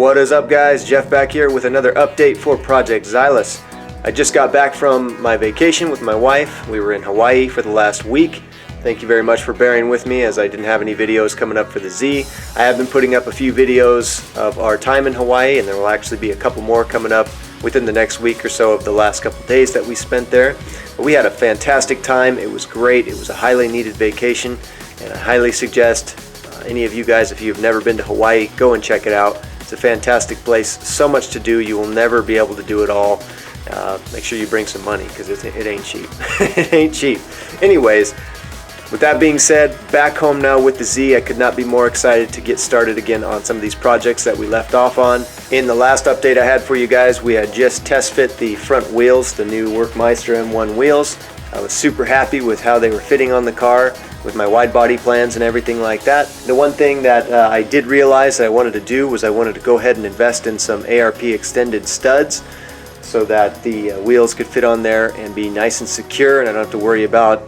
What is up, guys? Jeff back here with another update for Project Zailas. I just got back from my vacation with my wife. We were in Hawaii for the last week. Thank you very much for bearing with me as I didn't have any videos coming up for the Z. I have been putting up a few videos of our time in Hawaii, and there will actually be a couple more coming up within the next week or so of the last couple days that we spent there. But we had a fantastic time. It was great. It was a highly needed vacation, and I highly suggest any of you guys, if you've never been to Hawaii, go and check it out. It's a fantastic place. So much to do. You will never be able to do it all. Make sure you bring some money because it ain't cheap. It ain't cheap. Anyways, with that being said, back home now with the Z, I could not be more excited to get started again on some of these projects that we left off on. In the last update I had for you guys, we had just test fit the front wheels, the new Workmeister M1 wheels. I was super happy with how they were fitting on the car, with my wide body plans and everything like that. The one thing that I did realize that I wanted to do was I wanted to go ahead and invest in some Arp Extended Studs so that the wheels could fit on there and be nice and secure, and I don't have to worry about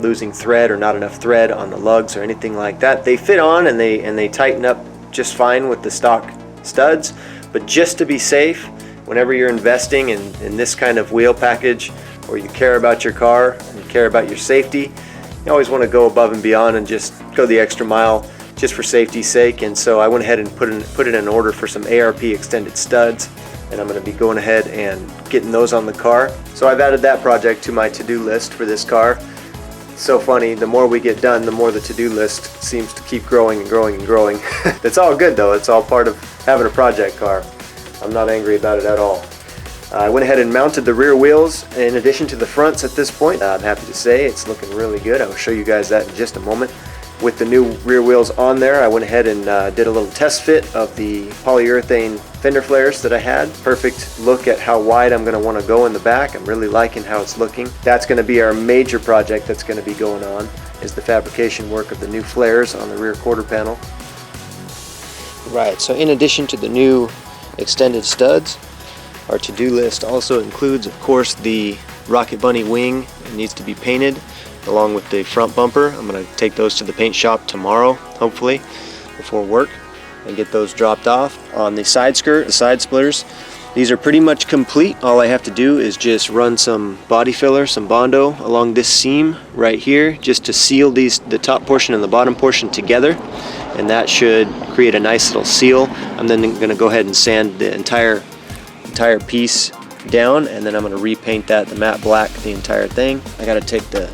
losing thread or not enough thread on the lugs or anything like that. They fit on and they tighten up just fine with the stock studs, but just to be safe, whenever you're investing in this kind of wheel package, or you care about your car and you care about your safety, you always want to go above and beyond and just go the extra mile just for safety's sake. And so I went ahead and put in an order for some Arp Extended Studs, and I'm going to be going ahead and getting those on the car. So I've added that project to my to-do list for this car. It's so funny, the more we get done, the more the to-do list seems to keep growing and growing and growing. It's all good though, it's all part of having a project car. I'm not angry about it at all. I went ahead and mounted the rear wheels in addition to the fronts at this point. I'm happy to say it's looking really good. I will show you guys that in just a moment. With the new rear wheels on there, I went ahead and did a little test fit of the polyurethane fender flares that I had. Perfect look at how wide I'm going to want to go in the back. I'm really liking how it's looking. That's going to be our major project that's going to be going on, is the fabrication work of the new flares on the rear quarter panel. Right, so in addition to the new extended studs, our to-do list also includes, of course, the Rocket Bunny wing. It needs to be painted along with the front bumper. I'm going to take those to the paint shop tomorrow, hopefully, before work, and get those dropped off. On the side skirt, the side splitters, these are pretty much complete. All I have to do is just run some body filler, some Bondo, along this seam right here, just to seal the top portion and the bottom portion together, and that should create a nice little seal. I'm then going to go ahead and sand the entire piece down, and then I'm going to repaint that the matte black, the entire thing. I got to take the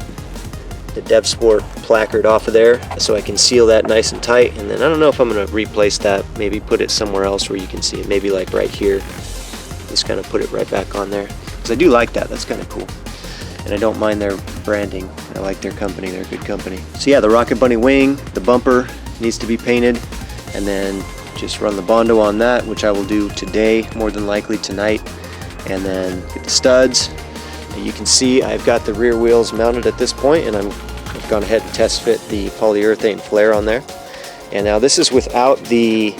DevSport placard off of there so I can seal that nice and tight, and then I don't know if I'm going to replace that, maybe put it somewhere else where you can see it, maybe like right here, just kind of put it right back on there, because I do like that. That's kind of cool, and I don't mind their branding. I like their company, they're a good company. So yeah, the Rocket Bunny wing, the bumper needs to be painted, and then just run the Bondo on that, which I will do today, more than likely tonight, and then get the studs. You can see I've got the rear wheels mounted at this point, and I've gone ahead and test fit the polyurethane flare on there. And now this is without the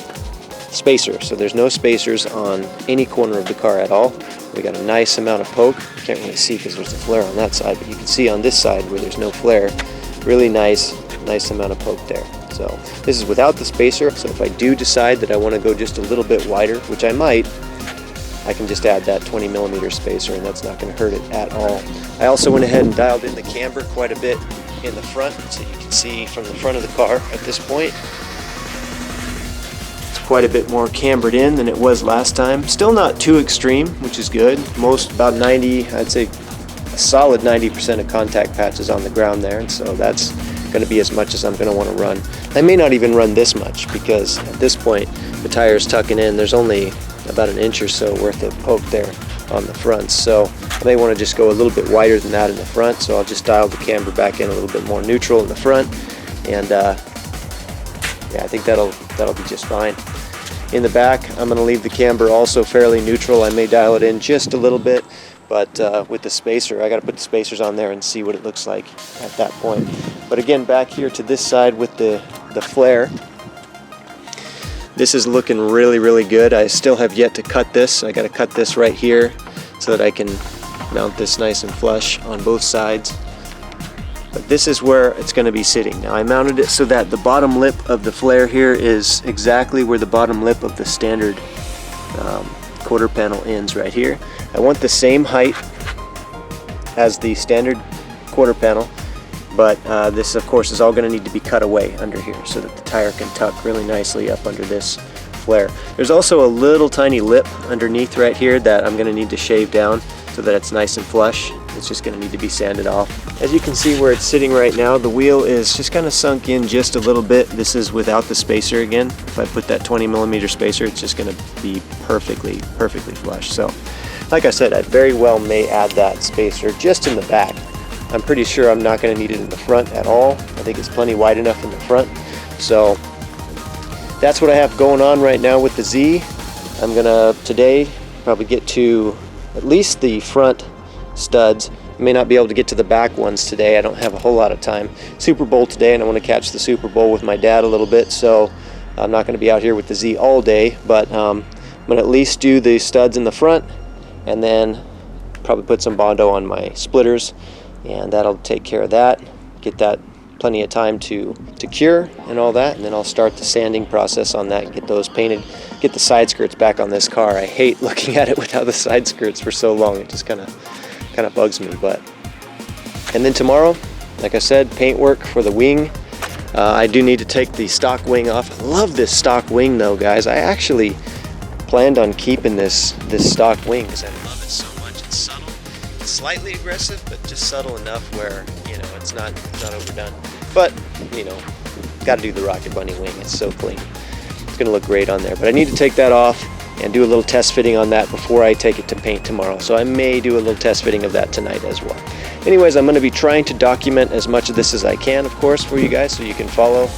spacer, so there's no spacers on any corner of the car at all. We got a nice amount of poke. You can't really see because there's a flare on that side, but you can see on this side where there's no flare, really nice amount of poke there. So this is without the spacer, so if I do decide that I want to go just a little bit wider, which I might, I can just add that 20mm spacer, and that's not going to hurt it at all. I also went ahead and dialed in the camber quite a bit in the front, so you can see from the front of the car at this point, it's quite a bit more cambered in than it was last time. Still not too extreme, which is good. About 90, I'd say a solid 90% of contact patches on the ground there, and so that's going to be as much as I'm going to want to run. I may not even run this much, because at this point the tire's tucking in. There's only about an inch or so worth of poke there on the front, so I may want to just go a little bit wider than that in the front, so I'll just dial the camber back in a little bit more neutral in the front, and yeah, I think that'll be just fine. In the back, I'm going to leave the camber also fairly neutral. I may dial it in just a little bit, but with the spacer, I got to put the spacers on there and see what it looks like at that point. But again, back here to this side with the flare, this is looking really good. I still have yet to cut this. I got to cut this right here so that I can mount this nice and flush on both sides. But this is where it's going to be sitting. Now I mounted it so that the bottom lip of the flare here is exactly where the bottom lip of the standard quarter panel ends, right here. I want the same height as the standard quarter panel, but this of course is all going to need to be cut away under here so that the tire can tuck really nicely up under this flare. There's also a little tiny lip underneath right here that I'm going to need to shave down so that it's nice and flush. It's just going to need to be sanded off. As you can see where it's sitting right now, the wheel is just kind of sunk in just a little bit. This is without the spacer again. If I put that 20mm spacer, it's just going to be perfectly flush. So like I said, I very well may add that spacer just in the back. I'm pretty sure I'm not going to need it in the front at all. I think it's plenty wide enough in the front. So that's what I have going on right now with the Z. I'm going to today probably get to at least the front studs. I may not be able to get to the back ones today. I don't have a whole lot of time. Super Bowl today, and I want to catch the Super Bowl with my dad a little bit, so I'm not going to be out here with the Z all day, but I'm going to at least do the studs in the front, and then probably put some Bondo on my splitters, and that'll take care of that. Get that plenty of time to cure and all that, and then I'll start the sanding process on that and get those painted, get the side skirts back on this car. I hate looking at it without the side skirts for so long. It just kind of bugs me. But and then tomorrow, like I said, paint work for the wing. I do need to take the stock wing off. I love this stock wing though, guys. I actually planned on keeping this stock wing because I love it so much. It's subtle, it's slightly aggressive, but just subtle enough where, you know, it's not overdone. But, you know, got to do the Rocket Bunny wing. It's so clean. It's going to look great on there. But I need to take that off and do a little test fitting on that before I take it to paint tomorrow. So I may do a little test fitting of that tonight as well. Anyways, I'm going to be trying to document as much of this as I can, of course, for you guys, so you can follow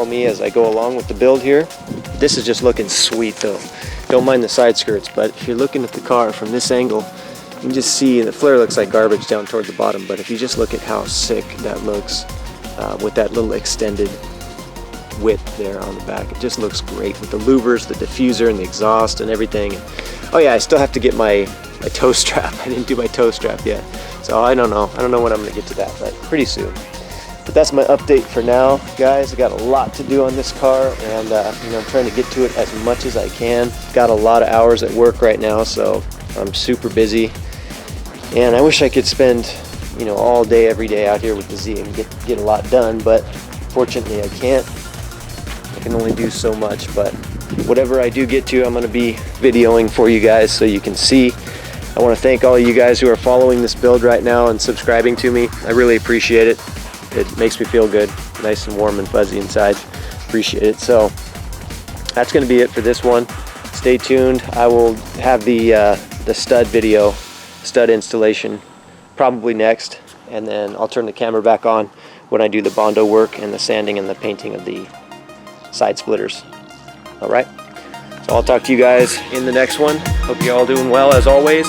me as I go along with the build here. This is just looking sweet though. Don't mind the side skirts, but if you're looking at the car from this angle, you can just see the flare looks like garbage down toward the bottom, but if you just look at how sick that looks with that little extended width there on the back, it just looks great with the louvers, the diffuser, and the exhaust and everything. And, oh yeah, I still have to get my toe strap. I didn't do my toe strap yet, so I don't know when I'm going to get to that, but pretty soon. But that's my update for now, guys. I got a lot to do on this car, and you know, I'm trying to get to it as much as I can. Got a lot of hours at work right now, so I'm super busy. And I wish I could spend, you know, all day, every day out here with the Z and get a lot done, but fortunately I can't. I can only do so much, but whatever I do get to, I'm going to be videoing for you guys so you can see. I want to thank all of you guys who are following this build right now and subscribing to me. I really appreciate it. It makes me feel good, nice and warm and fuzzy inside. Appreciate it. So that's going to be it for this one. Stay tuned. I will have the stud video, stud installation, probably next, and then I'll turn the camera back on when I do the Bondo work and the sanding and the painting of the side splitters. All right. So I'll talk to you guys in the next one. Hope you're all doing well as always.